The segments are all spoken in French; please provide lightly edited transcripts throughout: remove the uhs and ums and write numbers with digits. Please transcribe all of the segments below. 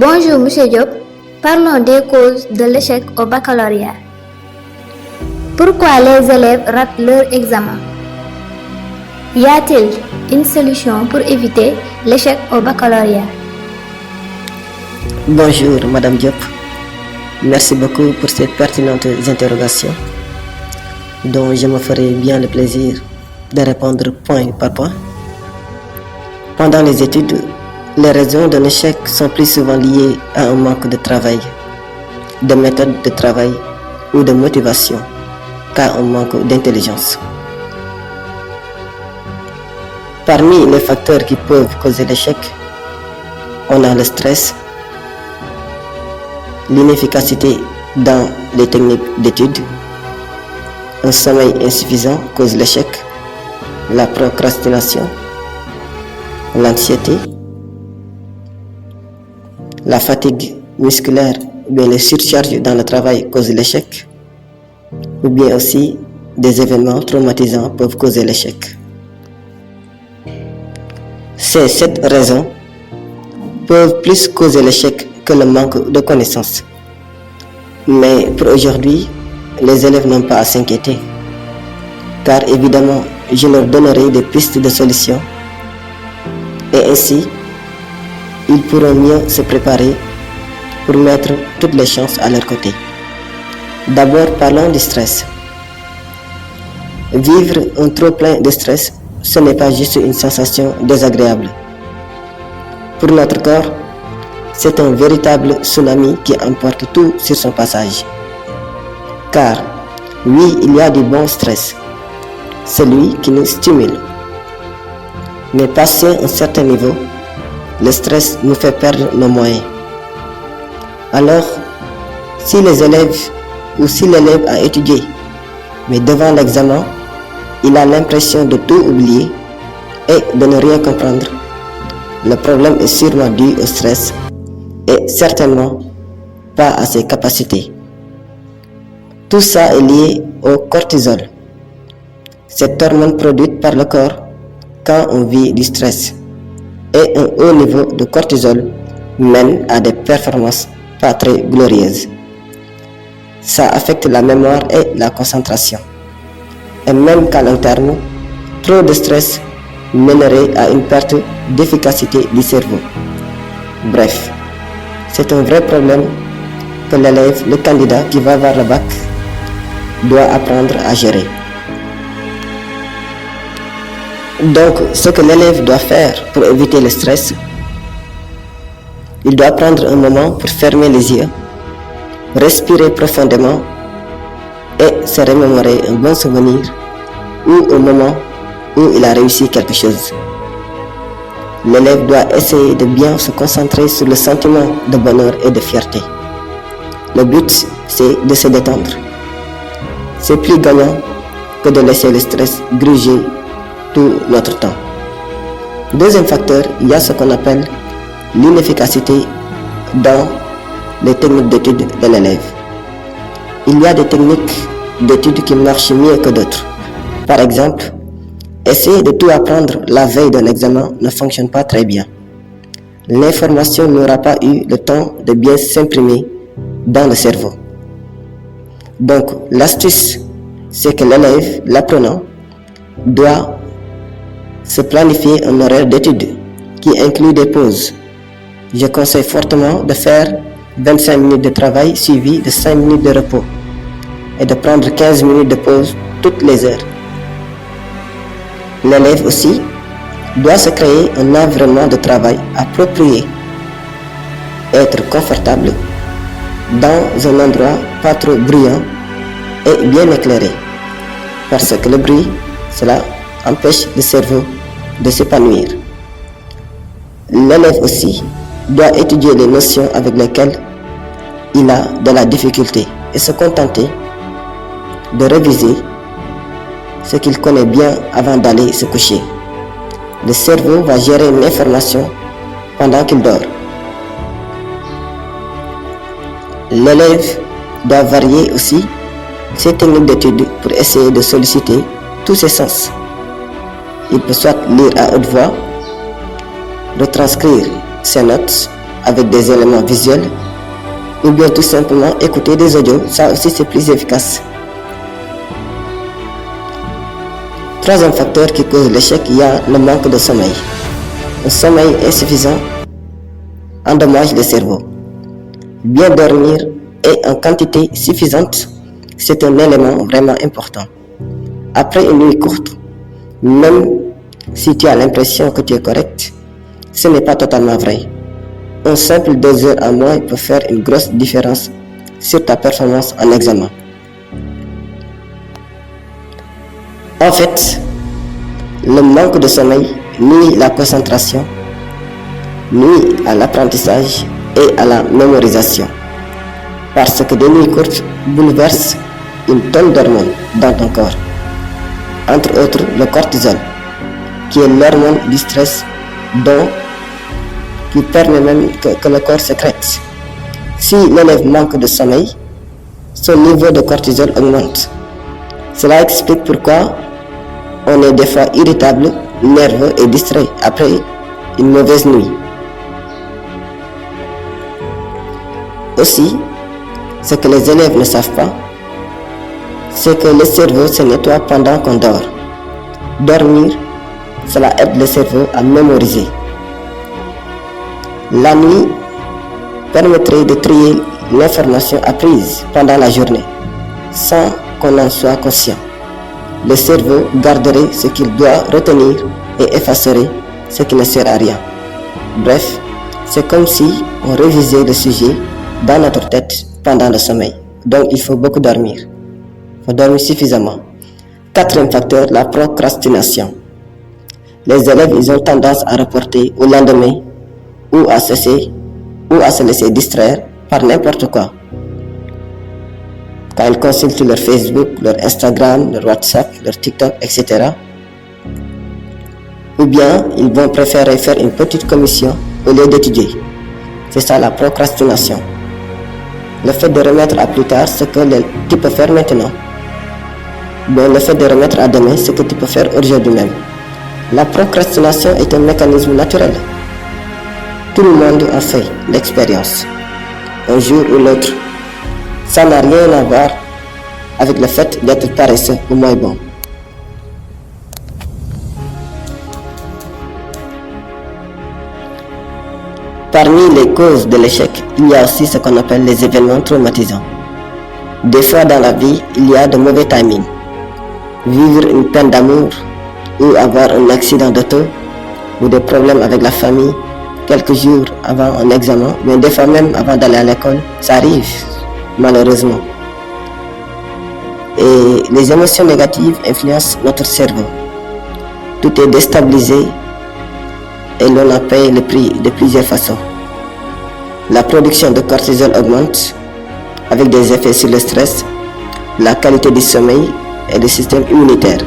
Bonjour Monsieur Diop, parlons des causes de l'échec au baccalauréat. Pourquoi les élèves ratent leur examen? Y a-t-il une solution pour éviter l'échec au baccalauréat? Bonjour Madame Diop, merci beaucoup pour ces pertinentes interrogations dont je me ferai bien le plaisir de répondre point par point. Pendant les études, les raisons d'un échec sont plus souvent liées à un manque de travail, de méthode de travail ou de motivation qu'à un manque d'intelligence. Parmi les facteurs qui peuvent causer l'échec, on a le stress, l'inefficacité dans les techniques d'études, un sommeil insuffisant cause l'échec, la procrastination, l'anxiété, la fatigue musculaire ou bien les surcharges dans le travail causent l'échec, ou bien aussi des événements traumatisants peuvent causer l'échec. Ces 7 raisons peuvent plus causer l'échec que le manque de connaissances. Mais pour aujourd'hui, les élèves n'ont pas à s'inquiéter, car évidemment, je leur donnerai des pistes de solutions et ainsi, ils pourront mieux se préparer pour mettre toutes les chances à leur côté. D'abord, parlons du stress. Vivre un trop-plein de stress, ce n'est pas juste une sensation désagréable. Pour notre corps, c'est un véritable tsunami qui emporte tout sur son passage. Car, oui, il y a du bon stress, celui qui nous stimule. Mais passé un certain niveau, le stress nous fait perdre nos moyens. Alors, si les élèves ou si l'élève a étudié, mais devant l'examen, il a l'impression de tout oublier et de ne rien comprendre, le problème est sûrement dû au stress et certainement pas à ses capacités. Tout ça est lié au cortisol, cette hormone produite par le corps quand on vit du stress. Et un haut niveau de cortisol mène à des performances pas très glorieuses. Ça affecte la mémoire et la concentration. Et même qu'à long terme, trop de stress mènerait à une perte d'efficacité du cerveau. Bref, c'est un vrai problème que l'élève, le candidat qui va vers le bac, doit apprendre à gérer. Donc, ce que l'élève doit faire pour éviter le stress, il doit prendre un moment pour fermer les yeux, respirer profondément et se remémorer un bon souvenir ou au moment où il a réussi quelque chose. L'élève doit essayer de bien se concentrer sur le sentiment de bonheur et de fierté. Le but, c'est de se détendre. C'est plus gagnant que de laisser le stress gruger tout notre temps. Deuxième facteur, il y a ce qu'on appelle l'inefficacité dans les techniques d'études de l'élève. Il y a des techniques d'études qui marchent mieux que d'autres. Par exemple, essayer de tout apprendre la veille d'un examen ne fonctionne pas très bien. L'information n'aura pas eu le temps de bien s'imprimer dans le cerveau. Donc, l'astuce, c'est que l'élève, l'apprenant, doit se planifier un horaire d'études qui inclut des pauses. Je conseille fortement de faire 25 minutes de travail suivi de 5 minutes de repos et de prendre 15 minutes de pause toutes les heures. L'élève aussi doit se créer un environnement de travail approprié, être confortable dans un endroit pas trop bruyant et bien éclairé, parce que le bruit, cela empêche le cerveau de s'épanouir. L'élève aussi doit étudier les notions avec lesquelles il a de la difficulté et se contenter de réviser ce qu'il connaît bien avant d'aller se coucher. Le cerveau va gérer l'information pendant qu'il dort. L'élève doit varier aussi ses techniques d'étude pour essayer de solliciter tous ses sens. Il peut soit lire à haute voix, retranscrire ses notes avec des éléments visuels, ou bien tout simplement écouter des audios, ça aussi c'est plus efficace. Troisième facteur qui cause l'échec, il y a le manque de sommeil. Un sommeil insuffisant endommage le cerveau. Bien dormir et en quantité suffisante, c'est un élément vraiment important. Après une nuit courte, même si tu as l'impression que tu es correct, ce n'est pas totalement vrai. Un simple 2 heures en moins peut faire une grosse différence sur ta performance en examen. En fait, le manque de sommeil nuit la concentration, nuit à l'apprentissage et à la mémorisation. Parce que des nuits courtes bouleversent une tonne d'hormones dans ton corps. Entre autres, le cortisol, qui est l'hormone du stress qui permet même que le corps sécrète. Si l'élève manque de sommeil, son niveau de cortisol augmente. Cela explique pourquoi on est des fois irritable, nerveux et distrait après une mauvaise nuit. Aussi, ce que les élèves ne savent pas, c'est que le cerveau se nettoie pendant qu'on dort. Dormir, cela aide le cerveau à mémoriser. La nuit permettrait de trier l'information apprise pendant la journée, sans qu'on en soit conscient. Le cerveau garderait ce qu'il doit retenir et effacerait ce qui ne sert à rien. Bref, c'est comme si on révisait le sujet dans notre tête pendant le sommeil. Donc il faut beaucoup dormir. Il faut dormir suffisamment. Quatrième facteur, la procrastination. Les élèves, ils ont tendance à reporter au lendemain ou à se laisser distraire par n'importe quoi. Quand ils consultent leur Facebook, leur Instagram, leur WhatsApp, leur TikTok, etc. Ou bien ils vont préférer faire une petite commission au lieu d'étudier. C'est ça la procrastination. Le fait de remettre à plus tard ce que tu peux faire maintenant. Bien, le fait de remettre à demain ce que tu peux faire aujourd'hui même. La procrastination est un mécanisme naturel. Tout le monde a fait l'expérience, un jour ou l'autre. Ça n'a rien à voir avec le fait d'être paresseux ou moins bon. Parmi les causes de l'échec, il y a aussi ce qu'on appelle les événements traumatisants. Des fois dans la vie, il y a de mauvais timing. Vivre une peine d'amour ou avoir un accident d'auto ou des problèmes avec la famille quelques jours avant un examen, mais des fois même avant d'aller à l'école, ça arrive malheureusement. Et les émotions négatives influencent notre cerveau. Tout est déstabilisé et l'on en paye le prix de plusieurs façons. La production de cortisol augmente avec des effets sur le stress, la qualité du sommeil et le système immunitaire.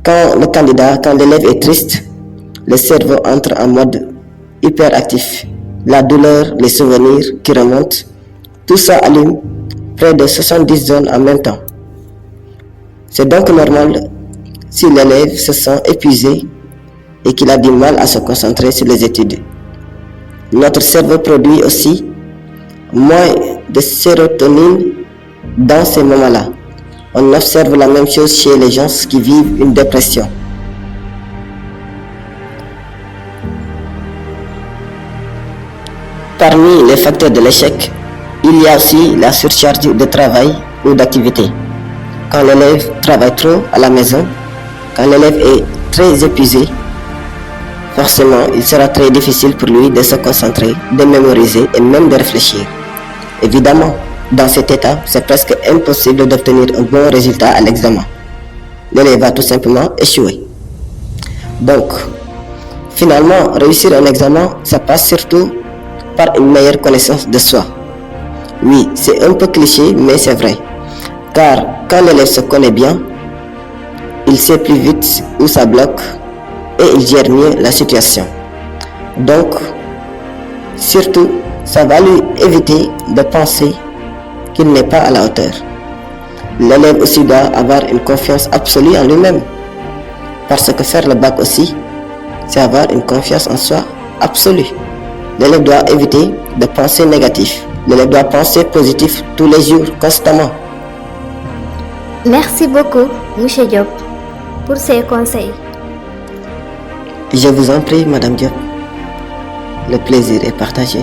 Quand l'élève est triste, le cerveau entre en mode hyperactif. La douleur, les souvenirs qui remontent, tout ça allume près de 70 zones en même temps. C'est donc normal si l'élève se sent épuisé et qu'il a du mal à se concentrer sur les études. Notre cerveau produit aussi moins de sérotonine dans ces moments-là. On observe la même chose chez les gens qui vivent une dépression. Parmi les facteurs de l'échec, il y a aussi la surcharge de travail ou d'activité. Quand l'élève travaille trop à la maison, quand l'élève est très épuisé, forcément, il sera très difficile pour lui de se concentrer, de mémoriser et même de réfléchir. Évidemment, dans cet état, c'est presque impossible d'obtenir un bon résultat à l'examen. L'élève va tout simplement échouer. Donc, finalement, réussir un examen, ça passe surtout par une meilleure connaissance de soi. Oui, c'est un peu cliché, mais c'est vrai. Car quand l'élève se connaît bien, il sait plus vite où ça bloque et il gère mieux la situation. Donc, surtout, ça va lui éviter de penser qu'il n'est pas à la hauteur. L'élève aussi doit avoir une confiance absolue en lui-même. Parce que faire le bac aussi, c'est avoir une confiance en soi absolue. L'élève doit éviter de penser négatif. L'élève doit penser positif tous les jours, constamment. Merci beaucoup, Monsieur Diop, pour ces conseils. Je vous en prie, Madame Diop. Le plaisir est partagé.